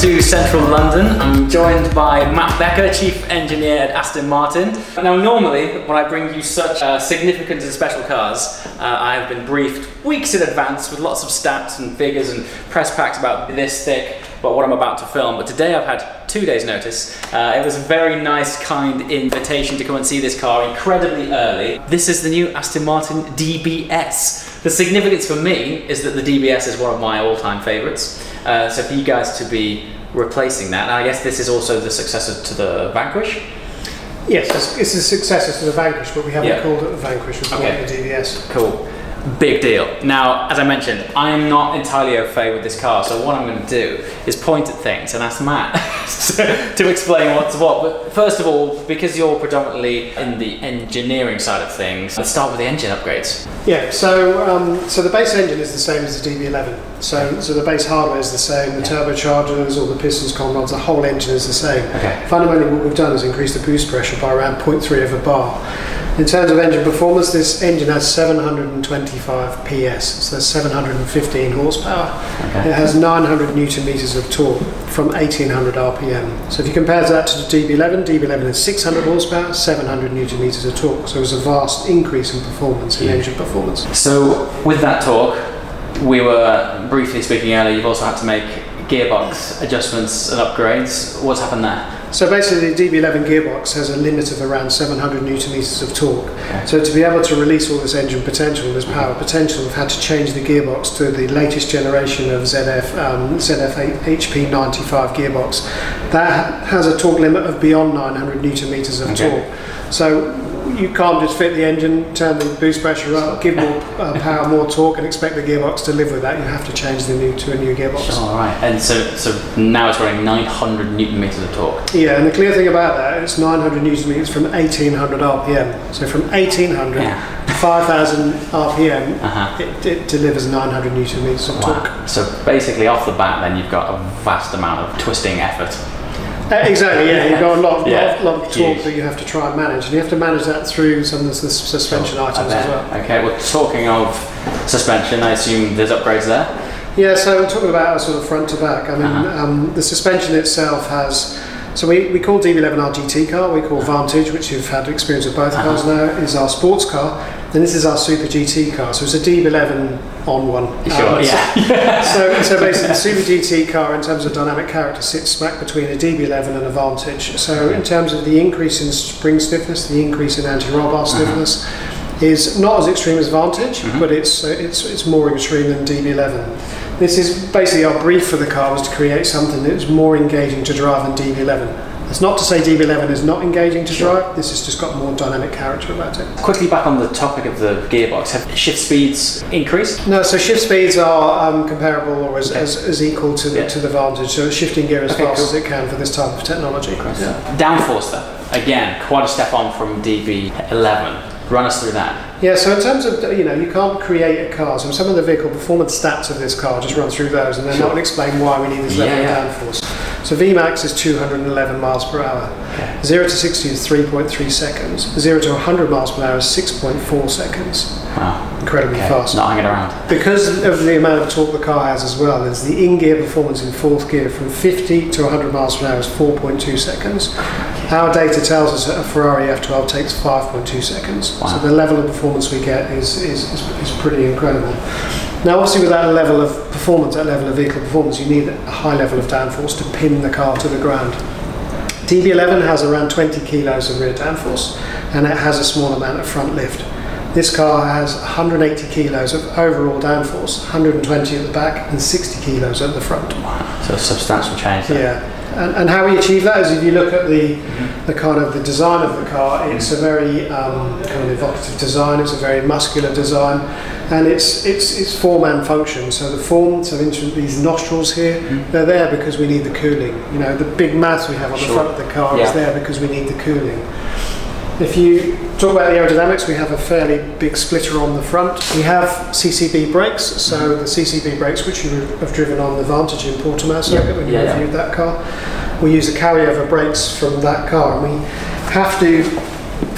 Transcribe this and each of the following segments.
to central London. I'm joined by Matt Becker, Chief Engineer at Aston Martin. Now normally, when I bring you such significant and special cars, I have been briefed weeks in advance with lots of stats and figures and press packs about this thick, about what I'm about to film. But today I've had 2 days notice. It was a very nice, kind invitation to come and see this car incredibly early. This is the new Aston Martin DBS. The significance for me is that the DBS is one of my all-time favourites. So for you guys to be replacing that, and I guess this is also the successor to the Vanquish? Yes, it's the successor to the Vanquish, but we haven't called it the Vanquish, we've called it the DBS. Cool. Big deal. Now, as I mentioned, I'm not entirely au fait with this car, so what I'm going to do is point at things and ask Matt to explain what's what. But first of all, because you're predominantly in the engineering side of things, let's start with the engine upgrades. Yeah, so the base engine is the same as the DB11. So the base hardware is the same, the turbochargers, all the pistons, common rods, the whole engine is the same. Fundamentally, what we've done is increase the boost pressure by around 0.3 of a bar. In terms of engine performance, this engine has 725 PS, so that's 715 horsepower. It has 900 newton meters of torque from 1800 RPM. So if you compare that to the DB11, DB11 is 600 horsepower, 700 newton meters of torque. So there's a vast increase in performance, in engine performance. So with that torque, we were briefly speaking earlier, you've also had to make gearbox adjustments and upgrades. What's happened there? So basically the DB11 gearbox has a limit of around 700 newton meters of torque. So to be able to release all this engine potential, this power potential, we've had to change the gearbox to the latest generation of ZF HP95 gearbox. That has a torque limit of beyond 900 newton meters of torque. So you can't just fit the engine, turn the boost pressure up, give more power, more torque, and expect the gearbox to live with that. You have to change to a new gearbox. All right, and so now it's running 900 newton meters of torque. Yeah, and the clear thing about that, it's 900 newton meters from 1800 RPM. So from 1800 to 5000 RPM, it delivers 900 newton meters of torque. So basically, off the bat, then you've got a vast amount of twisting effort. Exactly, yeah. You've got a lot of torque that you have to try and manage, and you have to manage that through some of the suspension items as well. Okay, well, talking of suspension, I assume there's upgrades there? Yeah, so we're talking about sort of front to back. I mean, the suspension itself has, so we call DB11 our GT car, we call Vantage, which you've had experience with both cars now, is our sports car, and this is our Super GT car, so it's a DB11 on one. Sure, so basically the Super GT car in terms of dynamic character sits smack between a DB11 and a Vantage. So in terms of the increase in spring stiffness, the increase in anti-roll bar stiffness is not as extreme as Vantage, but it's more extreme than DB11. This is basically our brief for the car, was to create something that is more engaging to drive than DB11. It's not to say DB11 is not engaging to drive, this has just got more dynamic character about it. Quickly back on the topic of the gearbox, have shift speeds increased? No, so shift speeds are comparable or as equal to the Vantage, so it's shifting gear as fast as it can for this type of technology. Downforce though, again, quite a step on from DB11. Run us through that. Yeah, so in terms of, you can't create a car, so some of the vehicle performance stats of this car, just run through those and then I'll explain why we need this level of downforce. So Vmax is 211 miles per hour. 0 to 60 is 3.3 seconds. 0 to 100 miles per hour is 6.4 seconds. Wow. Incredibly fast. Not hanging around. Because of the amount of torque the car has as well, there's the in-gear performance in fourth gear from 50 to 100 miles per hour is 4.2 seconds. Our data tells us that a Ferrari F12 takes 5.2 seconds. So the level of performance we get is pretty incredible. Now obviously with that level of performance, that level of vehicle performance, you need a high level of downforce to pin the car to the ground. DB11 has around 20 kilos of rear downforce and it has a small amount of front lift. This car has 180 kilos of overall downforce, 120 at the back and 60 kilos at the front. So a substantial change there. Yeah. And how we achieve that is if you look at the kind of the design of the car, it's a very kind of evocative design, it's a very muscular design, and it's form and function. So the form, so these nostrils here, they're there because we need the cooling. The big mouth we have on the front of the car is there because we need the cooling. If you talk about the aerodynamics, we have a fairly big splitter on the front. We have CCB brakes, so the CCB brakes which you have driven on the Vantage in Portimao circuit when you reviewed that car. We use the carryover brakes from that car, and we have to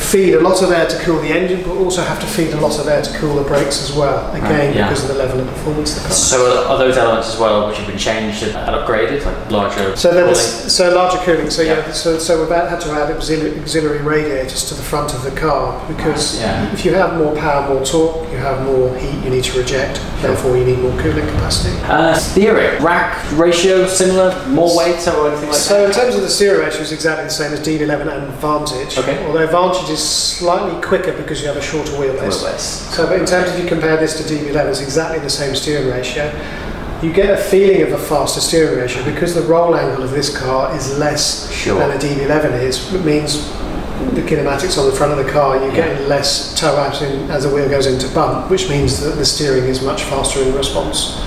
feed a lot of air to cool the engine, but also have to feed a lot of air to cool the brakes as well, again because of the level of performance of the car. So are those elements as well which have been changed and upgraded, like larger so larger cooling, so we've had to add auxiliary radiators to the front of the car, because if you have more power, more torque, you have more heat you need to reject, therefore you need more cooling capacity. Steering, rack ratio similar, more weight or anything like that? So in terms of the steering ratio, it's exactly the same as DB11 and Vantage, although Vantage is slightly quicker because you have a shorter wheelbase. So but in terms of you compare this to DB11, it's exactly the same steering ratio. You get a feeling of a faster steering ratio because the roll angle of this car is less than a DB11 is. It means the kinematics on the front of the car, you're getting less toe out as the wheel goes into bump, which means that the steering is much faster in response.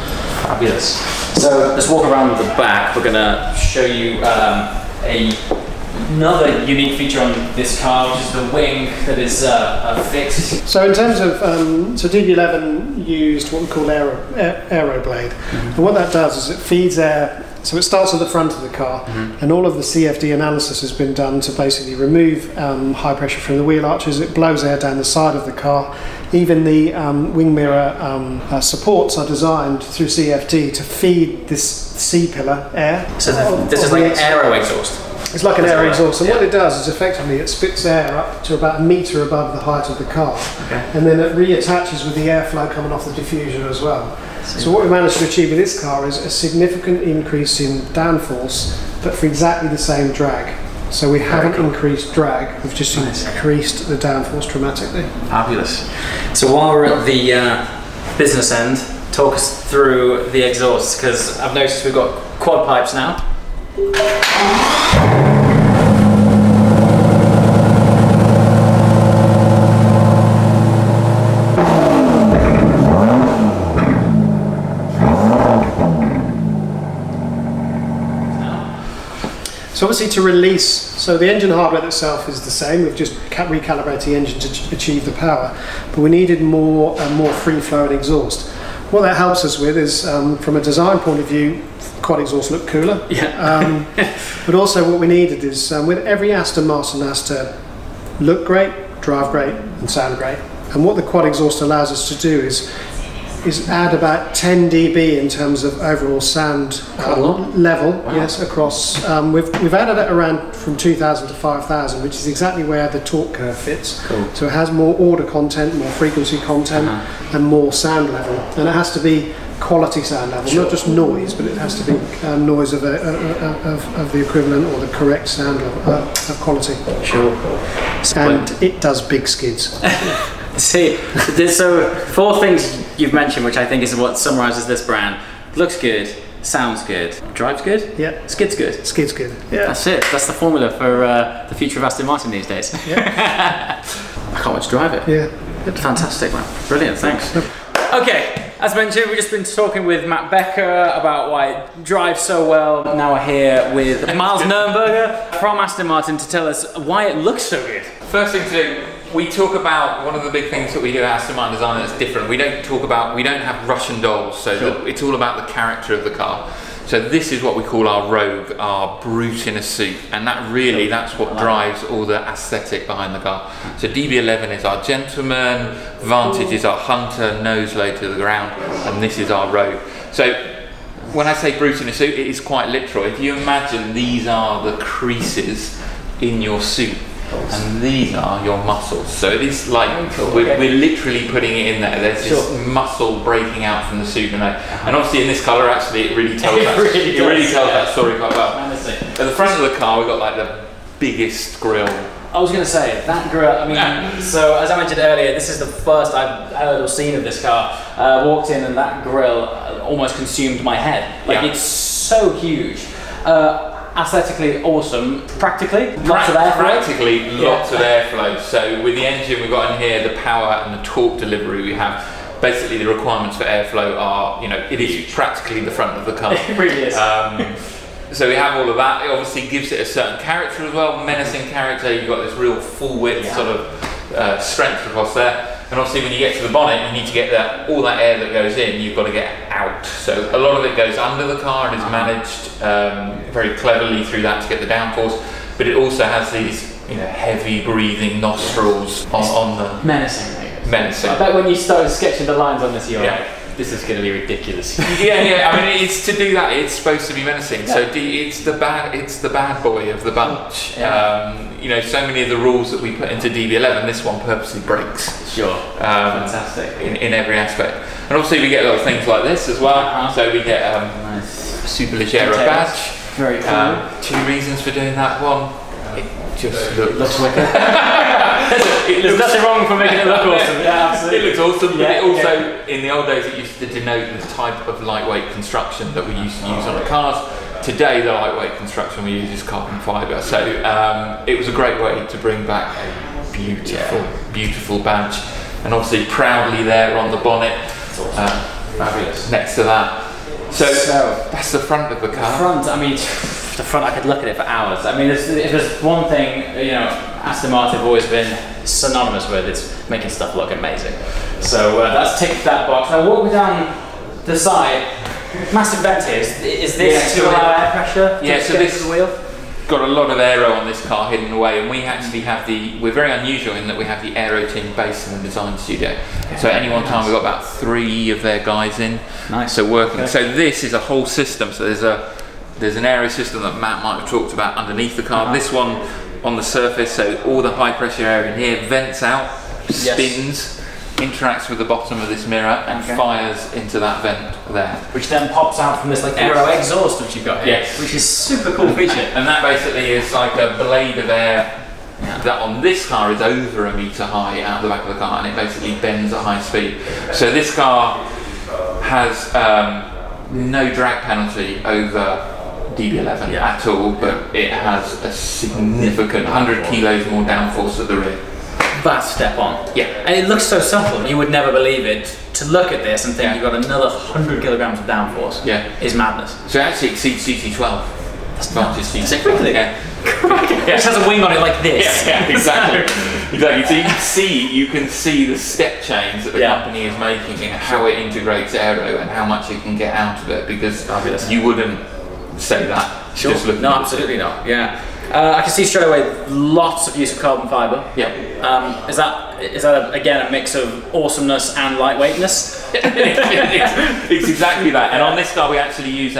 Fabulous. So let's walk around the back. We're going to show you another unique feature on this car, which is the wing that is fixed. So in terms of, so DB11 used what we call aero blade, and what that does is it feeds air. So it starts at the front of the car, and all of the CFD analysis has been done to basically remove high pressure from the wheel arches. It blows air down the side of the car. Even the wing mirror supports are designed through CFD to feed this C-pillar air. So this is like an aero exhaust? It's like an air exhaust, and what it does is effectively it spits air up to about a metre above the height of the car, and then it reattaches with the airflow coming off the diffuser as well. So what we managed to achieve with this car is a significant increase in downforce, but for exactly the same drag. So we haven't increased drag, we've just increased the downforce dramatically. Fabulous. So while we're at the business end, talk us through the exhausts, because I've noticed we've got quad pipes now. So obviously to release, so the engine hardware itself is the same, we've just recalibrated the engine to achieve the power, but we needed more free flowing exhaust. What that helps us with is, from a design point of view, quad exhaust look cooler, but also what we needed is, with every Aston Martin has to look great, drive great and sound great, and what the quad exhaust allows us to do is add about 10 dB in terms of overall sound level. Across. We've added it around from 2000 to 5000, which is exactly where the torque curve fits. So it has more order content, more frequency content, and more sound level. And it has to be quality sound level, not just noise, but it has to be noise of the equivalent or the correct sound level of quality. And it does big skids. See, so 4 things you've mentioned, which I think is what summarises this brand. Looks good, sounds good, drives good, skids good. Skids good, That's it, that's the formula for the future of Aston Martin these days. I can't wait to drive it. Fantastic, man. Brilliant, thanks. Okay, as mentioned, we've just been talking with Matt Becker about why it drives so well. Now we're here with Miles Nürnberger from Aston Martin to tell us why it looks so good. First thing to do, we talk about one of the big things that we do at Aston Martin Design that's different. We don't have Russian dolls, so it's all about the character of the car. So this is what we call our rogue, our brute in a suit, and that's what drives all the aesthetic behind the car. So DB11 is our gentleman, Vantage is our hunter, nose low to the ground, and this is our rogue. So when I say brute in a suit, it is quite literal. If you imagine these are the creases in your suit, and these are your muscles. So it is like we're literally putting it in there. There's this muscle breaking out from the suit, and obviously in this colour, actually, it really tells that story quite well. At the front of the car, we've got like the biggest grille. I was going to say that grille. I mean, so as I mentioned earlier, this is the first I've heard or seen of this car. Walked in, and that grille almost consumed my head. Like it's so huge. Aesthetically awesome, practically lots of airflow. So with the engine we've got in here, the power and the torque delivery we have, basically the requirements for airflow are, it is practically the front of the car. It really is. So we have all of that. It obviously gives it a certain character as well, menacing character. You've got this real full width sort of strength across there. And obviously when you get to the bonnet, you need to get all that air that goes in, you've got to get out. So a lot of it goes under the car and is managed very cleverly through that to get the downforce. But it also has these heavy breathing nostrils on the menacing. I bet when you started sketching the lines on this, you're like, this is going to be ridiculous. yeah. I mean, it's to do that. It's supposed to be menacing. So it's the bad boy of the bunch. So many of the rules that we put into DB11, this one purposely breaks. Sure. Fantastic. In every aspect. And obviously we get a lot of things like this as well. So we get a Super Leggero badge. Very cool. 2 reasons for doing that. One, it just looks wicked. There's nothing wrong for making it look awesome. Yeah, absolutely. It looks awesome, but it also, in the old days, it used to denote the type of lightweight construction that we used to use on the cars. Today, the lightweight construction we use is carbon fibre. So it was a great way to bring back a beautiful badge. And obviously, proudly there on the bonnet, fabulous. Next to that. So that's the front of the car. The front, I could look at it for hours. I mean, if there's one thing, Aston Martin have always been synonymous with, it's making stuff look amazing. So that's ticked that box. Now walk me down the side. Massive vent here. Is this to allow air pressure? So this wheel got a lot of aero on this car hidden away, and we actually have we're very unusual in that we have the aero team based in the design studio. So at any one time we've got about 3 of their guys in. Nice. So working. So this is a whole system. So there's an aero system that Matt might have talked about underneath the car. This one on the surface, so all the high pressure air in here vents out, spins, interacts with the bottom of this mirror and fires into that vent there. Which then pops out from this aero exhaust which you've got here. Yes. Which is super cool feature. And that basically is like a blade of air that on this car is over 1 metre high out the back of the car, and it basically bends at high speed. So this car has no drag penalty over DB11 at all, but it has a significant 100 kilos more downforce at the rear. Vast step on. Yeah. And it looks so subtle. You would never believe it. To look at this and think you've got another 100 kilograms of downforce is madness. So it actually exceeds CT12. That's nuts. CT12. Is it really? Yeah. It just has a wing on it like this. Yeah, exactly. So you can see the step change that the company is making and how it integrates aero and how much it can get out of it, because you wouldn't say that. Sure. Just looking no, absolutely not. Yeah. I can see straight away lots of use of carbon fibre. Yeah. Is that again a mix of awesomeness and lightweightness? It's exactly that. And on this car we actually use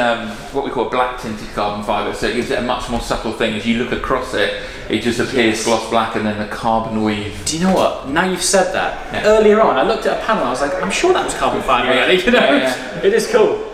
what we call black tinted carbon fibre, so it gives it a much more subtle thing. As you look across it, it just appears gloss black and then the carbon weave. Do you know what? Now you've said that. Earlier on, I looked at a panel. I was like, I'm sure that was carbon fibre. It is cool.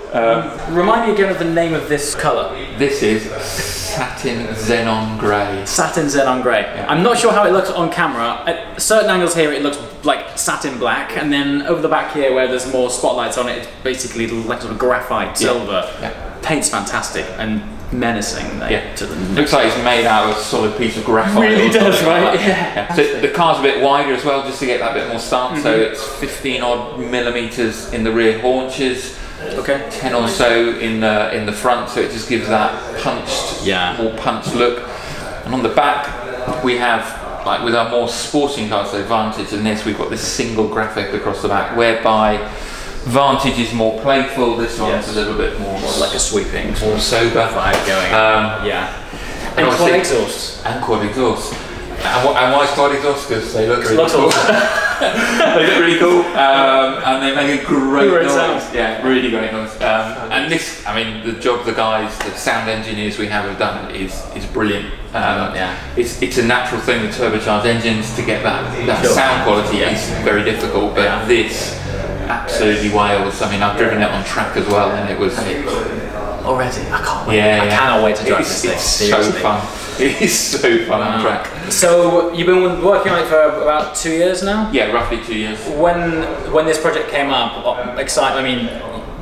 Remind me again of the name of this colour. This is Satin Xenon Grey. Satin Xenon Grey. Yeah. I'm not sure how it looks on camera. At certain angles here it looks like satin black, and then over the back here where there's more spotlights on it, it's basically like sort of graphite silver. Yeah. Paint's fantastic and menacing. To the looks like it's made out of a solid piece of graphite. It really does, right? So the car's a bit wider as well, just to get that bit more start. So it's 15 odd millimetres in the rear haunches. 10 or so in the front, so it just gives that more punched look. And on the back we have, like with our more sporting cars, so Vantage and this, we've got this single graphic across the back, whereby Vantage is more playful, this one's a little bit more like a sweeping, more sober vibe going. And quad exhausts. And quad exhausts. And why is quad exhaust? Because they look really cool. They look really cool, and they make a great noise. Yeah, really great noise. And this, the job the guys, the sound engineers we have done is brilliant. It's a natural thing with turbocharged engines to get that sound quality is very difficult, but this absolutely wails. I've driven it on track as well, and it was already. I can't wait. I cannot wait to drive this thing. It's so fun. It is so fun on track. So you've been working on it for about 2 years now? Yeah, roughly 2 years. When this project came up,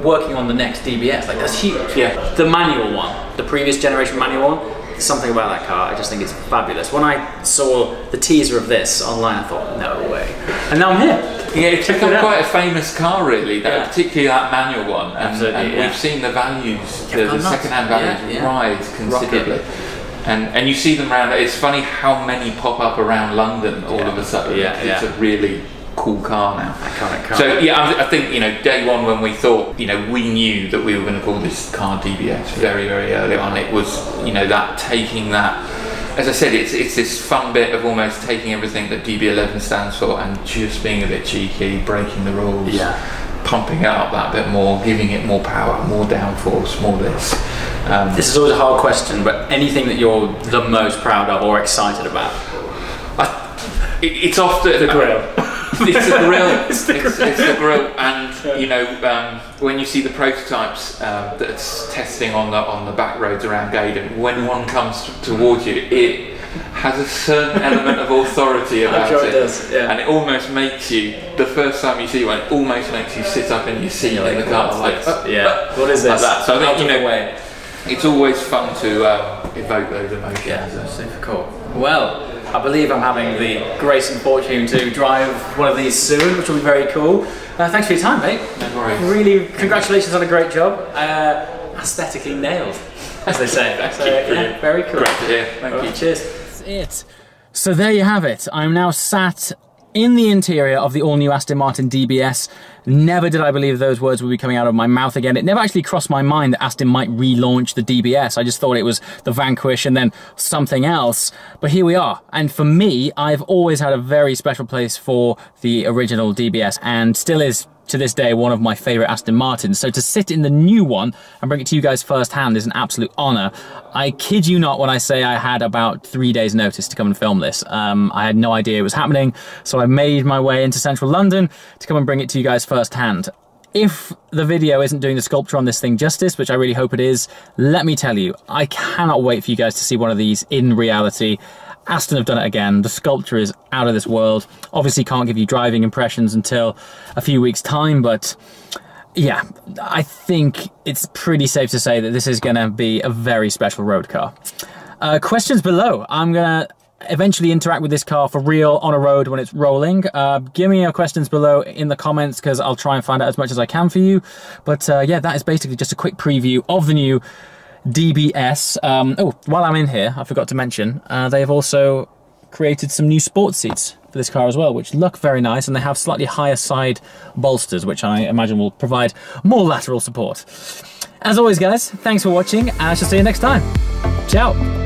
working on the next DBS, that's huge. Yeah. The manual one, the previous generation manual one, something about that car, I just think it's fabulous. When I saw the teaser of this online, I thought, no way. And now I'm here. Yeah, it's become quite a famous car, really, particularly that manual one. Absolutely, we've seen the values, the second-hand values rise considerably. And you see them around. It's funny how many pop up around London all of a sudden. It's a really cool car now. Iconic car. So I think day one when we thought we knew that we were going to call this car DBS very, very early on. It was that taking that as I said, it's this fun bit of almost taking everything that DB11 stands for and just being a bit cheeky, breaking the rules, pumping it up that bit more, giving it more power, more downforce, more this. This is always a hard question, but anything that you're the most proud of or excited about? It's often the grill. It's the grill. It's the grill, and you know, when you see the prototypes that's testing on the back roads around Gaydon, when one comes towards you, it has a certain element of authority about it does, and it almost makes you, the first time you see one, it almost makes you sit up in your seat in the car, like, what is this? Like that. So I think, you know, way. It's always fun to evoke those emotions. Yeah, super cool. Well, I believe I'm having the grace and fortune to drive one of these soon, which will be very cool. Thanks for your time, mate. No worries. Really, congratulations on a great job. Aesthetically nailed, as they say. Thank you. Very cool. Great to hear. Thank you. Cheers. That's it. So there you have it. I'm now sat in the interior of the all-new Aston Martin DBS. Never did I believe those words would be coming out of my mouth again. It never actually crossed my mind that Aston might relaunch the DBS. I just thought it was the Vanquish and then something else. But here we are. And for me, I've always had a very special place for the original DBS, and still is to this day one of my favourite Aston Martins. So to sit in the new one and bring it to you guys firsthand is an absolute honour. I kid you not when I say I had about 3 days notice to come and film this. I had no idea it was happening, so I made my way into central London to come and bring it to you guys firsthand. If the video isn't doing the sculpture on this thing justice, which I really hope it is, let me tell you, I cannot wait for you guys to see one of these in reality. Aston have done it again. The sculpture is out of this world. Obviously can't give you driving impressions until a few weeks' time, but yeah, I think it's pretty safe to say that this is going to be a very special road car. Questions below. I'm going to eventually interact with this car for real on a road when it's rolling. Give me your questions below in the comments, because I'll try and find out as much as I can for you. But yeah, that is basically just a quick preview of the new DBS. Oh, while I'm in here, I forgot to mention, they have also created some new sports seats for this car as well, which look very nice, and they have slightly higher side bolsters, which I imagine will provide more lateral support. As always, guys, thanks for watching, and I shall see you next time. Ciao!